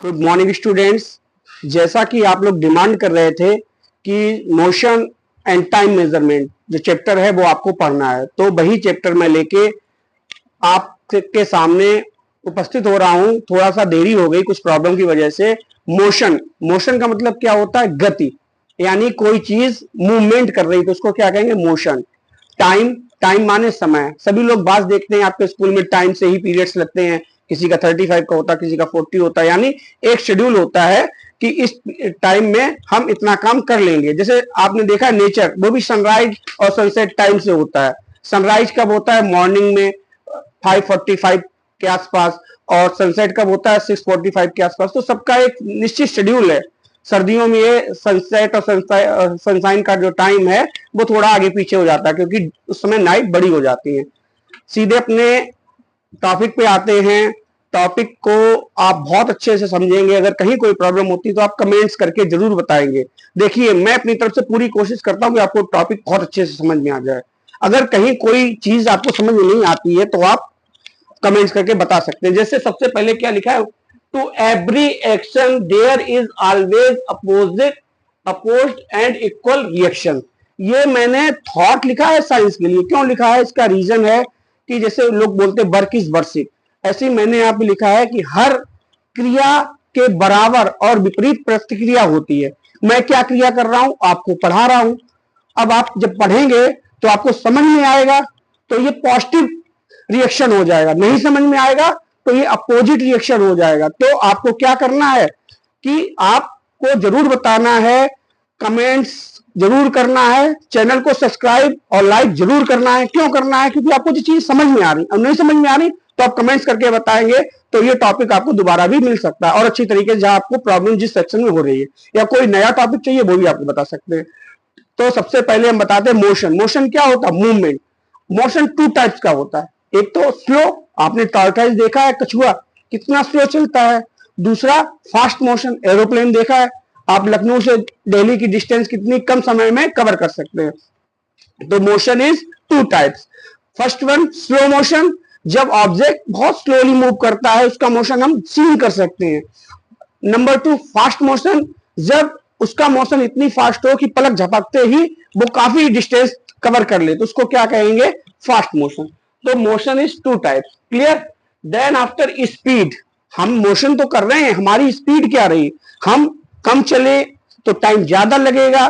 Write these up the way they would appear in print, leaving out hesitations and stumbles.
Good morning students. जैसा कि आप लोग डिमांड कर रहे थे कि मोशन एंड टाइम मेजरमेंट जो चैप्टर है वो आपको पढ़ना है, तो वही चैप्टर मैं लेके आपके सामने उपस्थित हो रहा हूं। थोड़ा सा देरी हो गई कुछ प्रॉब्लम की वजह से। मोशन मोशन का मतलब क्या होता है? गति, यानी कोई चीज मूवमेंट कर रही तो उसको क्या कहेंगे? मोशन। टाइम, टाइम माने समय। सभी लोग बात देखते हैं आपके स्कूल में टाइम से ही पीरियड्स लगते हैं, किसी का 35 का होता है, किसी का 40 होता है, यानी एक शेड्यूल होता है कि इस टाइम में हम इतना काम कर लेंगे। जैसे आपने देखा नेचर, वो भी सनराइज और सनसेट टाइम से होता है। सनराइज कब होता है? मॉर्निंग में 5:45 के आसपास, और सनसेट कब होता है? 6:45 के आसपास। तो सबका एक निश्चित शेड्यूल है। सर्दियों में ये सनसेट और सनशाइन का जो टाइम है वो थोड़ा आगे पीछे हो जाता है, क्योंकि उस समय नाइट बड़ी हो जाती है। सीधे अपने टॉपिक पे आते हैं। टॉपिक को आप बहुत अच्छे से समझेंगे। अगर कहीं कोई प्रॉब्लम होती तो आप कमेंट्स करके जरूर बताएंगे। देखिए, मैं अपनी तरफ से पूरी कोशिश करता हूं कि आपको टॉपिक बहुत अच्छे से समझ में आ जाए। अगर कहीं कोई चीज आपको समझ में नहीं आती है तो आप कमेंट्स करके बता सकते हैं। जैसे सबसे पहले क्या लिखा है? To every action there is always opposed and equal reaction. ये मैंने थॉट लिखा है साइंस के लिए। क्यों लिखा है? इसका रीजन है कि जैसे लोग बोलते हैं वर्क इज वर्शिप, ऐसे ही मैंने यहाँ पे लिखा है कि हर क्रिया के बराबर और विपरीत प्रतिक्रिया होती है। मैं क्या क्रिया कर रहा हूं? आपको पढ़ा रहा हूं। अब आप जब पढ़ेंगे तो आपको समझ में आएगा तो ये पॉजिटिव रिएक्शन हो जाएगा, नहीं समझ में आएगा तो ये अपोजिट रिएक्शन हो जाएगा। तो आपको क्या करना है कि आपको जरूर बताना है, कमेंट्स जरूर करना है, चैनल को सब्सक्राइब और लाइक जरूर करना है। क्यों करना है? क्योंकि आपको जो चीज समझ में आ रही और नहीं समझ में आ रही तो आप कमेंट्स करके बताएंगे तो ये टॉपिक आपको दोबारा भी मिल सकता है, और अच्छी तरीके से जहां आपको प्रॉब्लम जिस सेक्शन में हो रही है, या कोई नया टॉपिक चाहिए वो भी आपको बता सकते हैं। तो सबसे पहले हम बताते हैं मोशन। मोशन क्या होता है? मूवमेंट। मोशन टू टाइप्स का होता है। एक तो स्लो, आपने टॉर्टोइज देखा है, कछुआ कितना स्लो चलता है। दूसरा फास्ट मोशन, एरोप्लेन देखा है आप, लखनऊ से दिल्ली की डिस्टेंस कितनी कम समय में कवर कर सकते हैं। तो motion is two types. First one slow motion, जब ऑब्जेक्ट बहुत स्लोली मूव करता है उसका मोशन हम सीन कर सकते हैं। नंबर टू फास्ट मोशन, जब उसका मोशन इतनी फास्ट हो कि पलक झपकते ही वो काफी डिस्टेंस कवर कर ले तो उसको क्या कहेंगे? Fast motion. तो motion is two types. Clear? Then after speed, हम मोशन तो कर रहे हैं, हमारी स्पीड क्या रही? हम कम चले तो टाइम ज्यादा लगेगा।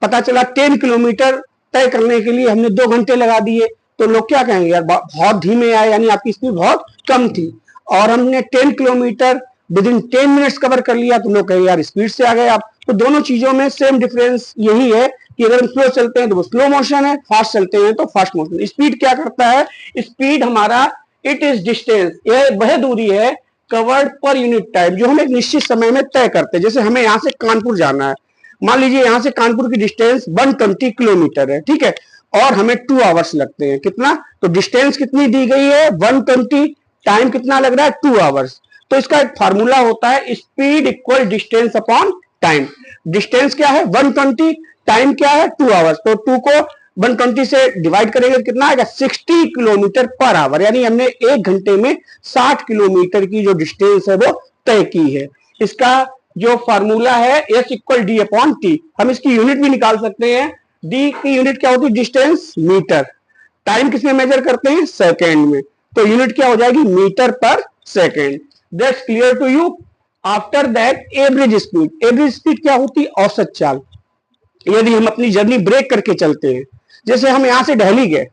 पता चला 10 किलोमीटर तय करने के लिए हमने 2 घंटे लगा दिए तो लोग क्या कहेंगे? यार बहुत धीमे आए, यानी आपकी स्पीड बहुत कम थी। और हमने 10 kilometre with in 10 minutes cover कर लिया तो लोग कहेंगे यार स्पीड से आ गए आप। तो दोनों चीजों में सेम डिफरेंस यही है कि अगर हम स्लो चलते हैं तो वो स्लो मोशन है, फास्ट चलते हैं तो फास्ट मोशन। स्पीड क्या करता है? स्पीड हमारा इट इज डिस्टेंस, यह वह दूरी है कवर्ड पर यूनिट टाइम जो हम एक निश्चित समय में तय करते हैं। जैसे हमें यहां से कानपुर जाना है, मान लीजिए यहां से कानपुर की डिस्टेंस 120 किलोमीटर है, ठीक है, और हमें 2 आवर्स लगते हैं। कितना? तो डिस्टेंस कितनी दी गई है? 120, टाइम कितना लग रहा है? 2 आवर्स। तो इसका एक फार्मूला होता है speed equal distance upon time. Distance क्या है? 120, टाइम क्या है? 2 आवर्स। तो 2 को 120 से डिवाइड करेंगे तो कितना आएगा? 60 किलोमीटर पर आवर, यानी हमने 1 घंटे में 60 किलोमीटर की जो डिस्टेंस है वो तय की है। इसका जो फार्मूला है S equal D upon T. हम इसकी यूनिट भी निकाल सकते हैं। डी की यूनिट क्या होती है? Distance, metre. टाइम किसमें मेजर करते हैं? सेकेंड में। तो यूनिट क्या हो जाएगी? मीटर पर second. That's clear to you. After that average speed. Average speed क्या होती है? औसत चाल। यदि हम अपनी जर्नी ब्रेक करके चलते हैं, जैसे हम यहां से दिल्ली गए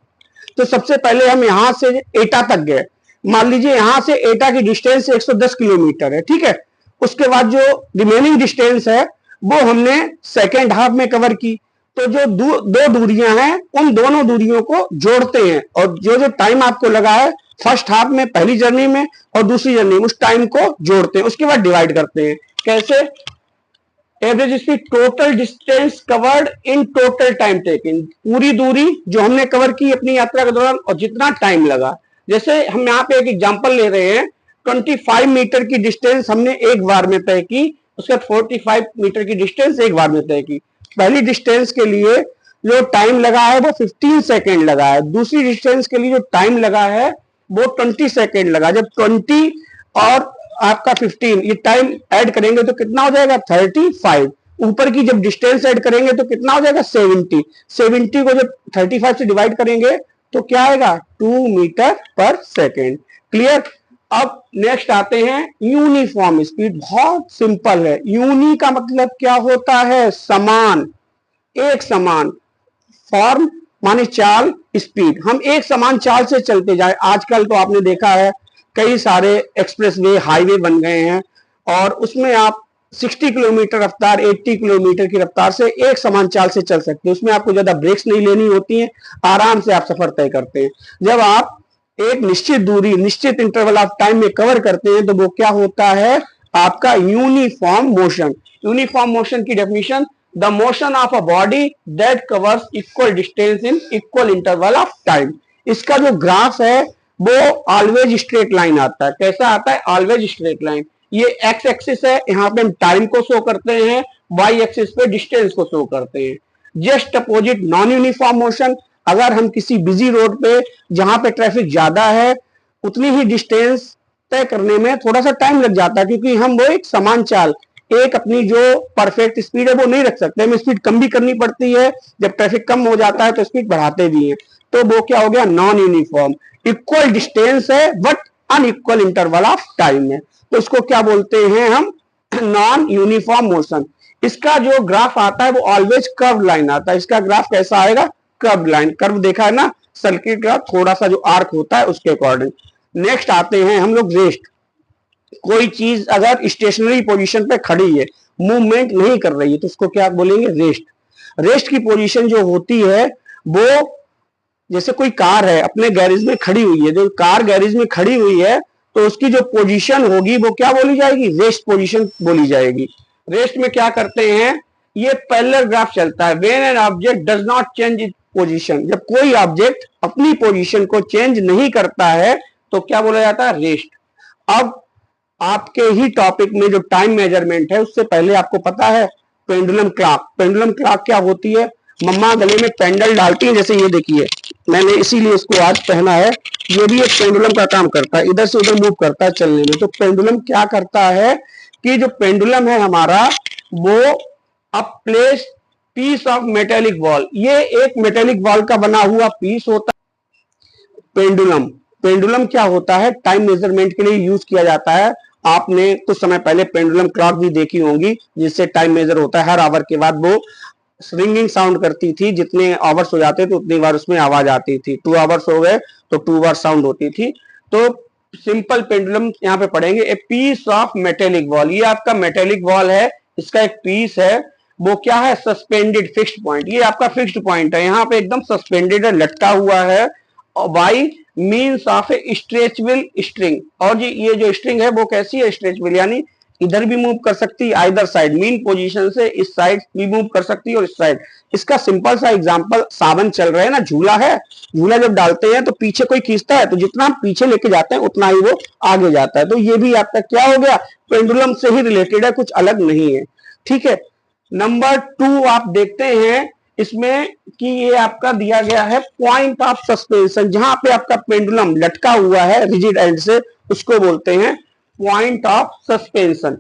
तो सबसे पहले हम यहां से एटा तक गए। मान लीजिए यहां से एटा की डिस्टेंस 110 किलोमीटर है, ठीक है। उसके बाद जो रिमेनिंग डिस्टेंस है वो हमने सेकेंड हाफ में कवर की। तो जो दो दूरियां हैं उन दोनों दूरियों को जोड़ते हैं, और जो जो टाइम आपको लगा है फर्स्ट हाफ में पहली जर्नी में और दूसरी जर्नी में, उस टाइम को जोड़ते हैं, उसके बाद डिवाइड करते हैं। कैसे? Average speed total distance covered in total time taking, पूरी दूरी जो हमने कवर की अपनी यात्रा के दौरान और जितना टाइम लगा। जैसे हम यहाँ पे एक एग्जांपल ले रहे हैं, 25 मीटर की डिस्टेंस हमने एक बार में तय की, उसके बाद 45 मीटर की डिस्टेंस एक बार में तय की। पहली डिस्टेंस के लिए जो टाइम लगा है वो 15 सेकेंड लगा है, दूसरी डिस्टेंस के लिए जो टाइम लगा है वो 20 सेकेंड लगा। जब 20 और आपका 15, ये टाइम ऐड करेंगे तो कितना हो जाएगा 35। ऊपर की जब डिस्टेंस ऐड करेंगे तो कितना हो जाएगा 70। 70 को जब 35 से डिवाइड करेंगे तो क्या आएगा 2 मीटर पर सेकेंड। क्लियर। अब नेक्स्ट आते हैं यूनिफॉर्म स्पीड। बहुत सिंपल है। यूनि का मतलब क्या होता है, समान, एक समान। फॉर्म माने चाल, स्पीड, हम एक समान चाल से चलते जाए। आजकल तो आपने देखा है कई सारे एक्सप्रेसवे, हाईवे बन गए हैं और उसमें आप 60 किलोमीटर रफ्तार, 80 किलोमीटर की रफ्तार से एक समान चाल से चल सकते हैं। उसमें आपको ज्यादा ब्रेक्स नहीं लेनी होती हैं, आराम से आप सफर तय करते हैं। जब आप एक निश्चित दूरी, निश्चित इंटरवल ऑफ टाइम में कवर करते हैं तो वो क्या होता है, आपका यूनिफॉर्म मोशन। यूनिफॉर्म मोशन की definition, the motion of a body that covers equal distance in equal interval of time. इसका जो ग्राफ है वो ऑलवेज स्ट्रेट लाइन आता है। कैसा आता है, ऑलवेज स्ट्रेट लाइन। ये एक्स एक्सिस है, यहाँ पे हम टाइम को शो करते हैं, वाई एक्सिस पे डिस्टेंस को शो करते हैं। Just opposite non uniform motion, अगर हम किसी बिजी रोड पे जहां पे ट्रैफिक ज्यादा है उतनी ही डिस्टेंस तय करने में थोड़ा सा टाइम लग जाता है, क्योंकि हम वो एक समान चाल, एक अपनी जो परफेक्ट स्पीड है वो नहीं रख सकते, हमें स्पीड कम भी करनी पड़ती है। जब ट्रैफिक कम हो जाता है तो स्पीड बढ़ाते भी हैं। तो वो क्या हो गया, नॉन यूनिफॉर्म। इक्वल डिस्टेंस है but unequal interval of time है, तो इसको क्या बोलते हैं हम, नॉन यूनिफॉर्म मोशन। इसका जो ग्राफ आता है वो ऑलवेज कर्व लाइन आता है। इसका ग्राफ कैसा आएगा, कर्व लाइन। कर्व देखा है ना, सर्किट का थोड़ा सा जो आर्क होता है उसके अकॉर्डिंग। नेक्स्ट आते हैं हम लोग रेस्ट। कोई चीज अगर स्टेशनरी पोजीशन पे खड़ी है, मूवमेंट नहीं कर रही है, तो उसको क्या बोलेंगे, रेस्ट। रेस्ट की पोजीशन जो होती है वो, जैसे कोई कार है अपने गैरेज में खड़ी हुई है, जो कार गैरेज में खड़ी हुई है तो उसकी जो पोजीशन होगी वो क्या बोली जाएगी, रेस्ट पोजीशन बोली जाएगी। रेस्ट में क्या करते हैं, ये पैरेलल ग्राफ चलता है। When an object does not change its position, जब कोई ऑब्जेक्ट अपनी पोजीशन को चेंज नहीं करता है तो क्या बोला जाता है, रेस्ट। अब आपके ही टॉपिक में जो टाइम मेजरमेंट है उससे पहले आपको पता है पेंडुलम क्लॉक। पेंडुलम क्लॉक क्या होती है, मम्मा गले में पेंडल डालती है, जैसे ये देखिए मैंने इसीलिए इसको आज पहना है। ये भी एक पेंडुलम का काम करता है, इधर से उधर मूव करता है चलने में। तो पेंडुलम क्या करता है कि जो पेंडुलम है हमारा वो अब place piece of metallic ball, ये एक मेटेलिक बॉल का बना हुआ पीस होता है पेंडुलम। पेंडुलम क्या होता है, टाइम मेजरमेंट के लिए यूज किया जाता है। आपने कुछ समय पहले पेंडुलम क्लॉक भी देखी होंगी, जिससे टाइम मेजर होता है। हर आवर के बाद वो रिंगिंग साउंड करती थी, जितने आवर्स हो जाते थे उतनी बार उसमें आवाज आती थी। 2 आवर्स हो गए तो 2 बार साउंड होती थी। तो सिंपल पेंडुलम यहाँ पे पढ़ेंगे, a piece of metallic ball. ये आपका मेटेलिक बॉल है, इसका एक पीस है, वो क्या है, सस्पेंडेड फिक्स्ड पॉइंट। ये आपका फिक्स्ड पॉइंट है, यहाँ पे एकदम सस्पेंडेड है, लटका हुआ है। और by means of A stretchable string. और जी ये जो स्ट्रिंग है वो कैसी है, स्ट्रेचेबल, यानी इधर भी मूव कर सकती है, आइदर साइड, मीन पोजीशन से इस साइड भी मूव कर सकती है और इस साइड। इसका सिंपल सा एग्जांपल, सावन चल रहे हैं ना, झूला है, झूला जब डालते हैं तो पीछे कोई खींचता है तो जितना हम पीछे लेके जाते हैं उतना ही वो आगे जाता है। तो ये भी आपका क्या हो गया, पेंडुलम से ही रिलेटेड है, कुछ अलग नहीं है। ठीक है। नंबर 2 आप देखते हैं इसमें कि ये आपका दिया गया है पॉइंट ऑफ सस्पेंशन। जहां पे आपका पेंडुलम लटका हुआ है रिजिड एंड से, उसको बोलते हैं पॉइंट ऑफ सस्पेंशन।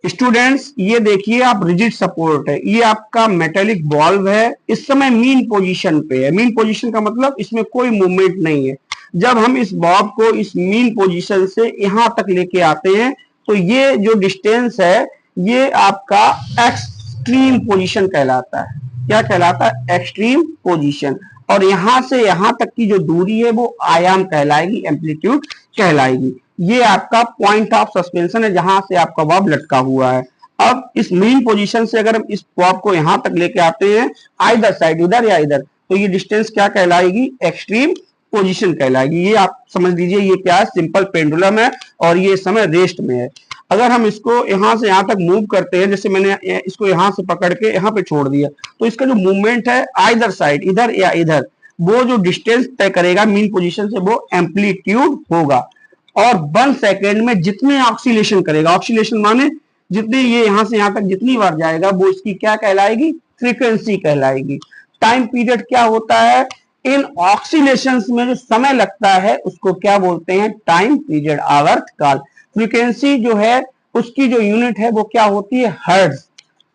स्टूडेंट्स ये देखिए आप, रिजिड सपोर्ट है, ये आपका मेटेलिक बॉल्व है, इस समय मीन पोजीशन पे है। मीन पोजीशन का मतलब इसमें कोई मूवमेंट नहीं है। जब हम इस बॉब को इस मीन पोजीशन से यहां तक लेके आते हैं तो ये जो डिस्टेंस है ये आपका एक्सट्रीम पोजीशन कहलाता है। क्या कहलाता है, एक्सट्रीम पोजीशन। और यहां से यहां तक की जो दूरी है वो आयाम कहलाएगी, एम्पलीट्यूड कहलाएगी। ये आपका पॉइंट ऑफ सस्पेंशन है, जहां से आपका बॉब लटका हुआ है। अब इस मेन पोजीशन से अगर हम इस बॉब को यहां तक लेके आते हैं, आइदर साइड, इधर या इधर, तो ये डिस्टेंस क्या कहलाएगी, एक्सट्रीम पोजीशन कहलाएगी। ये आप समझ लीजिए, ये क्या है, सिंपल पेंडुलम है और ये समय रेस्ट में है। अगर हम इसको यहां से यहां तक मूव करते हैं, जैसे मैंने इसको यहां से पकड़ के यहां पे छोड़ दिया, तो इसका जो मूवमेंट है आइदर साइड, इधर या इधर, वो जो डिस्टेंस तय करेगा मीन पोजीशन से वो एम्पलीट्यूड होगा। और 1 सेकेंड में जितने ऑक्सीलेशन करेगा, ऑक्सीलेशन माने जितने ये यहां से यहां तक जितनी बार जाएगा वो इसकी क्या कहलाएगी, फ्रीक्वेंसी कहलाएगी। टाइम पीरियड क्या होता है, इन ऑक्सीलेशंस में जो समय लगता है उसको क्या बोलते हैं, टाइम पीरियड, आवर्त काल। फ्रीक्वेंसी जो है उसकी जो यूनिट है वो क्या होती है, हर्ट्ज।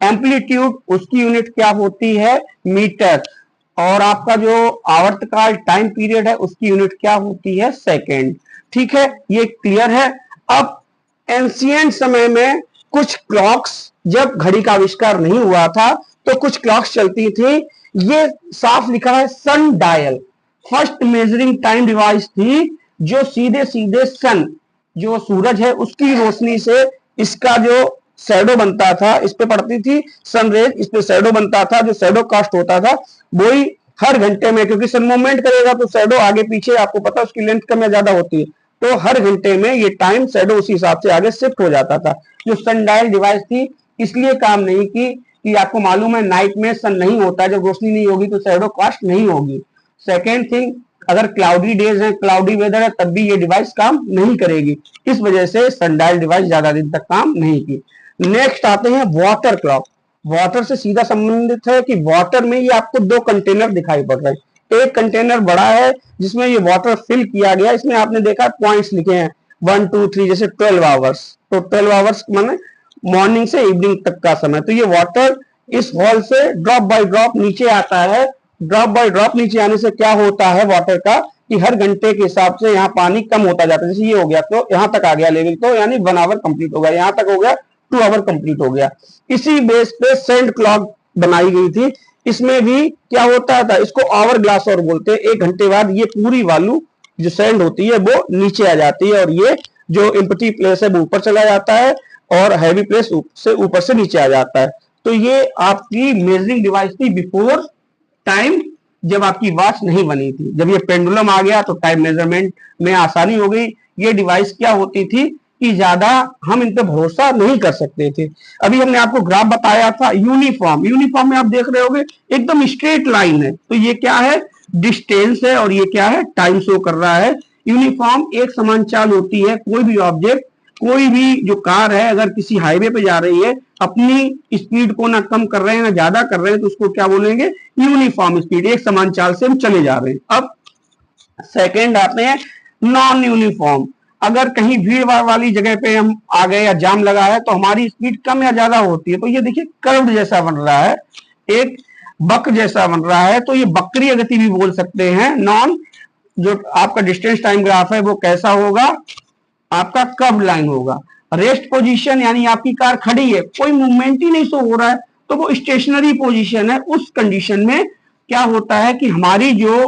एम्पलीट्यूड उसकी यूनिट क्या होती है, मीटर। और आपका जो आवर्तकाल टाइम पीरियड है उसकी यूनिट क्या होती है, सेकेंड। ठीक है, ये क्लियर है। अब एंशिएंट समय में कुछ क्लॉक्स, जब घड़ी का आविष्कार नहीं हुआ था तो कुछ क्लॉक्स चलती थी, ये साफ लिखा है sundial. First measuring time device थी जो सीधे सीधे सन, जो सूरज है उसकी रोशनी से इसका जो शैडो बनता था, इस पे पड़ती थी सनरेज, इस पे शैडो बनता था, जो शैडो कास्ट होता था वही हर घंटे में, क्योंकि सन मूवमेंट करेगा तो शैडो आगे पीछे, आपको पता उसकी लेंथ कम या ज्यादा होती है, तो हर घंटे में ये टाइम शैडो उसी हिसाब से आगे शिफ्ट हो जाता था। जो सनडायल डिवाइस थी इसलिए काम नहीं की कि आपको मालूम है नाइट में सन नहीं होता, जब रोशनी नहीं होगी तो शैडो कास्ट नहीं होगी। सेकेंड थिंग, अगर क्लाउडी डेज है, क्लाउडी वेदर है, तब भी ये डिवाइस काम नहीं करेगी, इस वजह से सनडायल डिवाइस ज्यादा दिन तक काम नहीं की। नेक्स्ट आते हैं वाटर क्लॉक। वाटर से सीधा संबंधित है कि वाटर में ये आपको दो कंटेनर दिखाई पड़ रहे हैं। एक कंटेनर बड़ा है जिसमें ये वाटर फिल किया गया, इसमें आपने देखा पॉइंट्स लिखे हैं 1 2 3, जैसे 12 आवर्स, तो 12 आवर्स माने मॉर्निंग से इवनिंग तक का समय। तो ये वाटर इस हॉल से ड्रॉप बाय ड्रॉप नीचे आता है। ड्रॉप बाय ड्रॉप नीचे आने से क्या होता है वाटर का, कि हर घंटे के हिसाब से यहाँ पानी कम होता जाता है। जैसे ये हो गया तो यहाँ तक आ गया लेवल, तो यानी 1 आवर कंप्लीट हो गया, यहाँ तक हो गया 2 आवर कंप्लीट हो गया। इसी बेस पे सेंड क्लॉक बनाई गई थी। इसमें भी क्या होता था, इसको आवर ग्लास और बोलते हैं। 1 घंटे बाद ये पूरी वालू जो सेंड होती है वो नीचे आ जाती है, और ये जो एम्प्टी प्लेस है वो ऊपर चला जाता है, और हैवी प्लेस से ऊपर से नीचे आ जाता है। तो ये आपकी मेजरिंग डिवाइस थी बिफोर टाइम, जब आपकी वॉच नहीं बनी थी। जब ये पेंडुलम आ गया तो टाइम मेजरमेंट में आसानी हो गई। ये डिवाइस क्या होती थी कि ज्यादा हम इन पे भरोसा नहीं कर सकते थे। अभी हमने आपको ग्राफ बताया था यूनिफॉर्म, यूनिफॉर्म में आप देख रहे होगे एकदम स्ट्रेट लाइन है, तो ये क्या है, डिस्टेंस है, और ये क्या है, टाइम शो कर रहा है। यूनिफॉर्म एक समान चाल होती है। कोई भी ऑब्जेक्ट, कोई भी जो कार है अगर किसी हाईवे पे जा रही है, अपनी स्पीड को ना कम कर रहे हैं ना ज्यादा कर रहे हैं, तो उसको क्या बोलेंगे, यूनिफॉर्म स्पीड, एक समान चाल से हम चले जा रहे हैं। अब सेकेंड आते हैं नॉन यूनिफॉर्म। अगर कहीं भीड़ भाड़ वाली जगह पे हम आ गए या जाम लगा है तो हमारी स्पीड कम या ज्यादा होती है। तो ये देखिए कर्व जैसा बन रहा है, एक बक जैसा बन रहा है, तो ये बक्रीय गति भी बोल सकते हैं। नॉन, जो आपका डिस्टेंस टाइम ग्राफ है वो कैसा होगा, आपका कर्व लाइन होगा। रेस्ट पोजीशन यानी आपकी कार खड़ी है, कोई मूवमेंट ही नहीं शो हो रहा है, तो वो स्टेशनरी पोजीशन है। उस कंडीशन में क्या होता है कि हमारी जो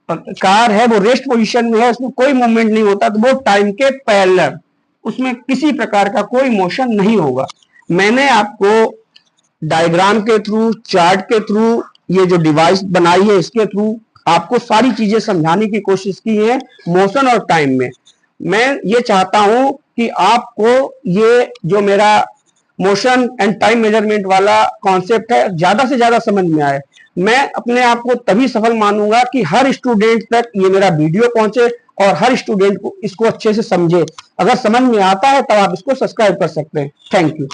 कार है वो रेस्ट पोजीशन में है, उसमें कोई मूवमेंट नहीं होता, तो वो टाइम के पैरेलल, उसमें किसी प्रकार का कोई मोशन नहीं होगा। मैंने आपको डायग्राम के थ्रू, चार्ट के थ्रू, ये जो डिवाइस बनाई है इसके थ्रू आपको सारी चीजें समझाने की कोशिश की है मोशन और टाइम में। मैं ये चाहता हूं कि आपको ये जो मेरा मोशन एंड टाइम मेजरमेंट वाला कॉन्सेप्ट है ज्यादा से ज्यादा समझ में आए। मैं अपने आप को तभी सफल मानूंगा कि हर स्टूडेंट तक ये मेरा वीडियो पहुंचे और हर स्टूडेंट को इसको अच्छे से समझे। अगर समझ में आता है तब आप इसको सब्सक्राइब कर सकते हैं। Thank you.